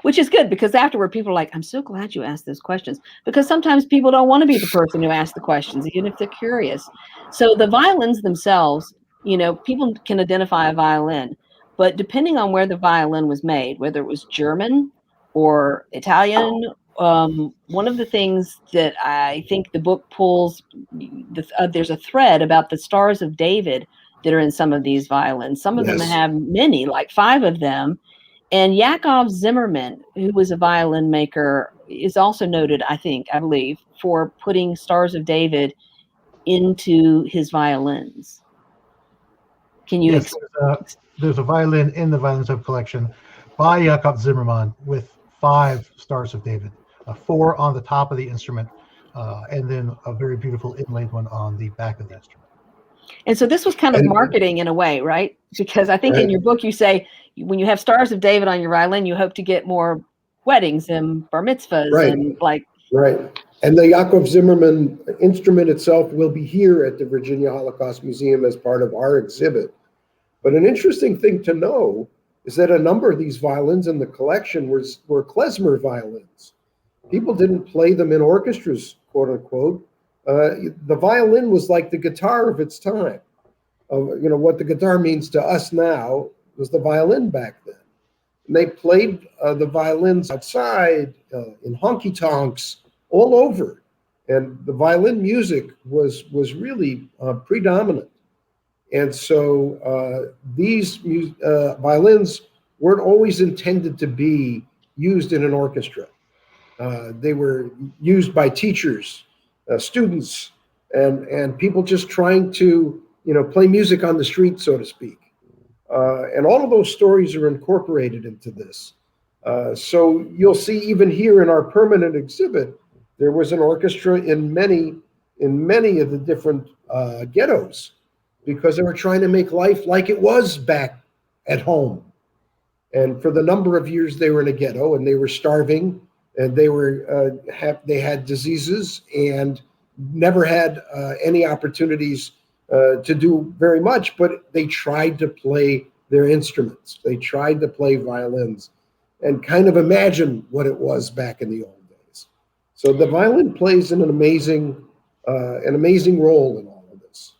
which is good because afterward people are like, I'm so glad you asked those questions, because sometimes people don't want to be the person who asks the questions, even if they're curious. So the violins themselves, people can identify a violin, but depending on where the violin was made, whether it was German or Italian, one of the things that I think the book pulls, there's a thread about the Stars of David that are in some of these violins. Some of them have many, like 5 of them. And Yakov Zimmerman, who was a violin maker, is also noted, I believe, for putting Stars of David into his violins. Can you? Yes, there's a violin in the Violins of Hope collection by Yakov Zimmerman with 5 Stars of David, 4 on the top of the instrument, and then a very beautiful inlaid one on the back of the instrument. And so this was kind of marketing in a way, right? Because I think in your book you say when you have Stars of David on your violin, you hope to get more weddings and bar mitzvahs and like. Right. And the Yakov Zimmerman instrument itself will be here at the Virginia Holocaust Museum as part of our exhibit. But an interesting thing to know is that a number of these violins in the collection were klezmer violins. People didn't play them in orchestras, quote unquote. The violin was like the guitar of its time. What the guitar means to us now was the violin back then. And they played the violins outside, in honky-tonks, all over. And the violin music was really predominant. And so these violins weren't always intended to be used in an orchestra. They were used by teachers, students, and people just trying to, play music on the street, so to speak. And all of those stories are incorporated into this. So you'll see even here in our permanent exhibit, there was an orchestra in many of the different ghettos, because they were trying to make life like it was back at home. And for the number of years they were in a ghetto and they were starving and they had diseases and never had any opportunities to do very much, but they tried to play their instruments. They tried to play violins and kind of imagine what it was back in the old days. So the violin plays an amazing role in all of this.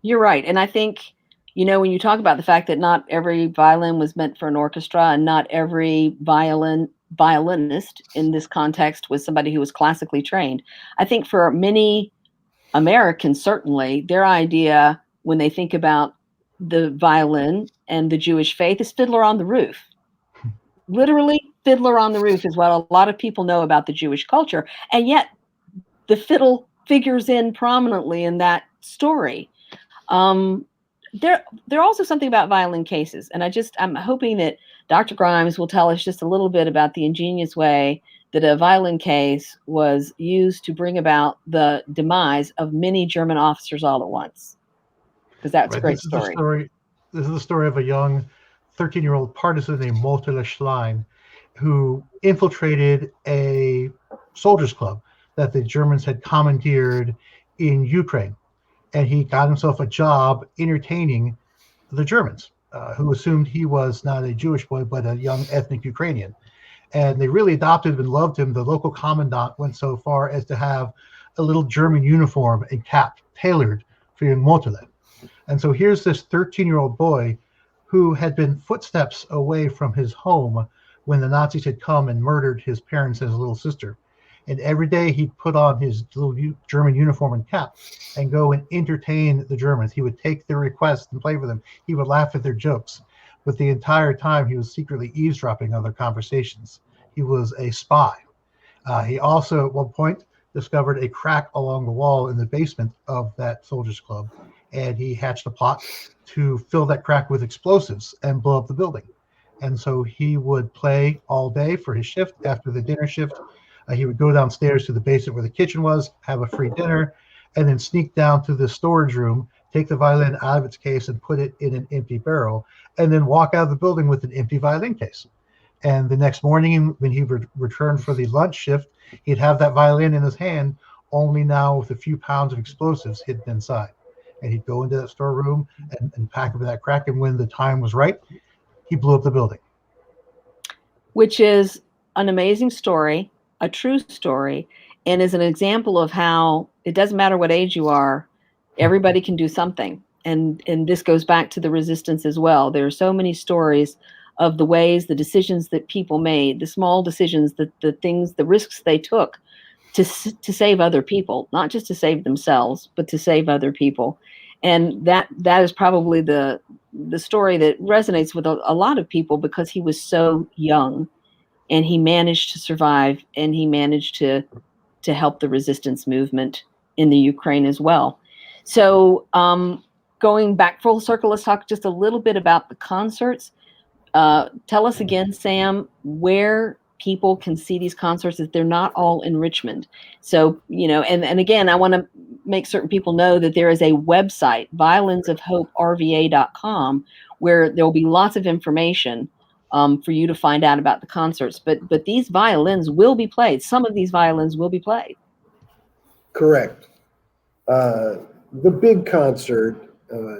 You're right. And I think, when you talk about the fact that not every violin was meant for an orchestra and not every violinist in this context was somebody who was classically trained, I think for many Americans, certainly, their idea when they think about the violin and the Jewish faith is Fiddler on the Roof. Literally, Fiddler on the Roof is what a lot of people know about the Jewish culture. And yet the fiddle figures in prominently in that story. There also something about violin cases. And I'm hoping that Dr. Grymes will tell us just a little bit about the ingenious way that a violin case was used to bring about the demise of many German officers all at once. Because that's a great story. This is the story of a young 13-year-old partisan named Walter Schlein who infiltrated a soldiers club that the Germans had commandeered in Ukraine. And he got himself a job entertaining the Germans, who assumed he was not a Jewish boy, but a young ethnic Ukrainian. And they really adopted him and loved him. The local commandant went so far as to have a little German uniform and cap tailored for young Motörhead. And so here's this 13-year-old boy who had been footsteps away from his home when the Nazis had come and murdered his parents and his little sister. And every day he'd put on his little German uniform and cap and go and entertain the Germans. He would take their requests and play for them. He would laugh at their jokes. But the entire time he was secretly eavesdropping on their conversations. He was a spy. He also at one point discovered a crack along the wall in the basement of that soldiers club. And he hatched a plot to fill that crack with explosives and blow up the building. And so he would play all day for his shift. After the dinner shift, he would go downstairs to the basement where the kitchen was, have a free dinner, and then sneak down to the storage room, take the violin out of its case and put it in an empty barrel, and then walk out of the building with an empty violin case. And the next morning when he returned for the lunch shift, he'd have that violin in his hand, only now with a few pounds of explosives hidden inside. And he'd go into that storeroom and pack up that crack, and when the time was right, he blew up the building. Which is an amazing story, a true story, and is an example of how it doesn't matter what age you are, everybody can do something. And this goes back to the resistance as well. There are so many stories of the ways, the decisions that people made, the small decisions, the things, the risks they took to save other people, not just to save themselves, but to save other people. And that is probably the story that resonates with a lot of people because he was so young and he managed to survive and he managed to help the resistance movement in the Ukraine as well. So going back full circle, let's talk just a little bit about the concerts. Tell us again, Sam, where people can see these concerts if they're not all in Richmond. So, and again, I want to make certain people know that there is a website, violinsofhoperva.com, where there will be lots of information for you to find out about the concerts. But these violins will be played. Some of these violins will be played. Correct. The big concert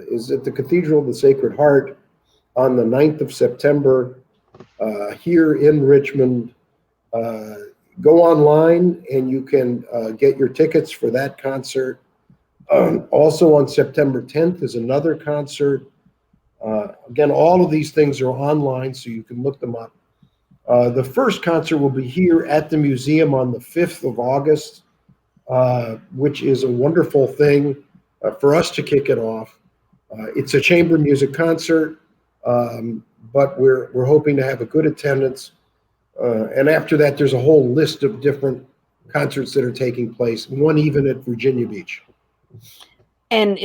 is at the Cathedral of the Sacred Heart on the 9th of September here in Richmond. Go online and you can get your tickets for that concert. Also on September 10th is another concert. Again, all of these things are online, so you can look them up. The first concert will be here at the museum on the 5th of August, which is a wonderful thing for us to kick it off. It's a chamber music concert, but we're hoping to have a good attendance. And after that, there's a whole list of different concerts that are taking place, one even at Virginia Beach. And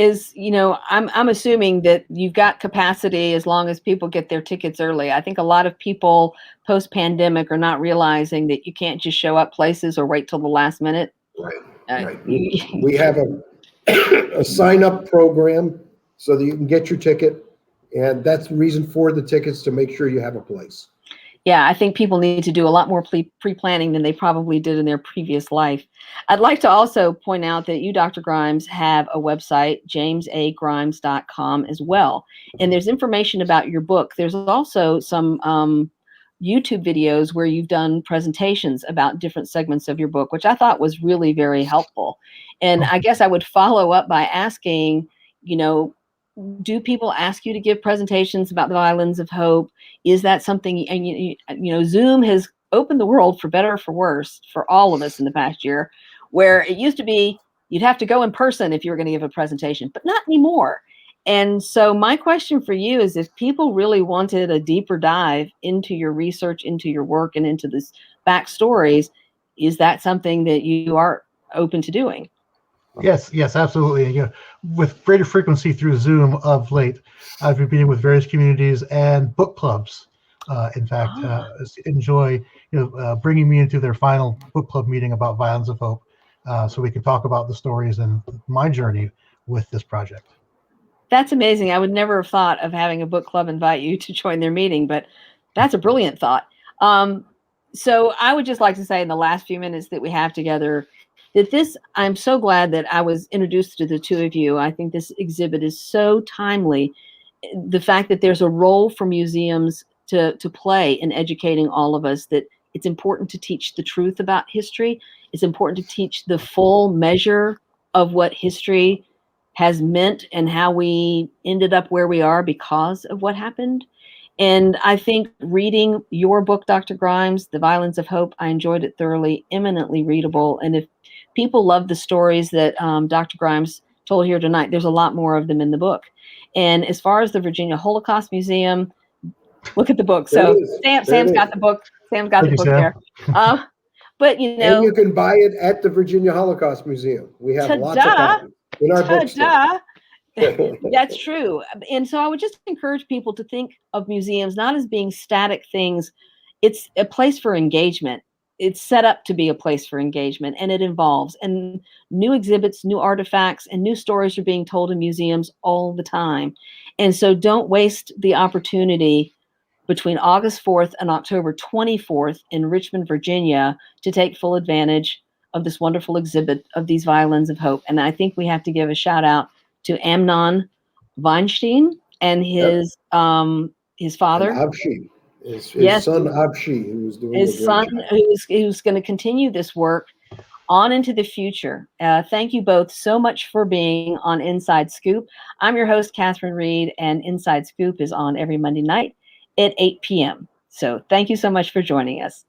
I'm assuming that you've got capacity as long as people get their tickets early. I think a lot of people post-pandemic are not realizing that you can't just show up places or wait till the last minute. Right. We have a sign-up program so that you can get your ticket, and that's the reason for the tickets, to make sure you have a place. Yeah, I think people need to do a lot more pre-planning than they probably did in their previous life. I'd like to also point out that you, Dr. Grymes, have a website, jamesagrymes.com as well. And there's information about your book. There's also some YouTube videos where you've done presentations about different segments of your book, which I thought was really very helpful. And I guess I would follow up by asking, do people ask you to give presentations about the Violins of Hope? Is that something, and Zoom has opened the world for better or for worse for all of us in the past year, where it used to be you'd have to go in person if you were going to give a presentation, but not anymore. And so my question for you is, if people really wanted a deeper dive into your research, into your work, and into this backstories, is that something that you are open to doing? Yes, absolutely. With greater frequency through Zoom of late, I've been meeting with various communities and book clubs. In fact, enjoy bringing me into their final book club meeting about Violins of Hope, so we can talk about the stories and my journey with this project. That's amazing. I would never have thought of having a book club invite you to join their meeting, but that's a brilliant thought. So I would just like to say in the last few minutes that we have together that I'm so glad that I was introduced to the two of you. I think this exhibit is so timely. The fact that there's a role for museums to play in educating all of us, that it's important to teach the truth about history. It's important to teach the full measure of what history has meant and how we ended up where we are because of what happened. And I think reading your book, Dr. Grymes, The Violins of Hope, I enjoyed it thoroughly, eminently readable. And if people love the stories that Dr. Grymes told here tonight, there's a lot more of them in the book. And as far as the Virginia Holocaust Museum, look at the book. So Sam's got the book. Sam's got the book there. But and you can buy it at the Virginia Holocaust Museum. We have lots of copies in our bookstore. That's true. And so I would just encourage people to think of museums not as being static things. It's a place for engagement. It's set up to be a place for engagement, and it involves. And new exhibits, new artifacts, and new stories are being told in museums all the time. And so don't waste the opportunity between August 4th and October 24th in Richmond, Virginia, to take full advantage of this wonderful exhibit of these Violins of Hope. And I think we have to give a shout out to Amnon Weinstein and his father. And Abshi, his son Abshi, who was doing his son, who's going to continue this work on into the future. Thank you both so much for being on Inside Scoop. I'm your host, Catherine Reed, and Inside Scoop is on every Monday night at 8 p.m. So thank you so much for joining us.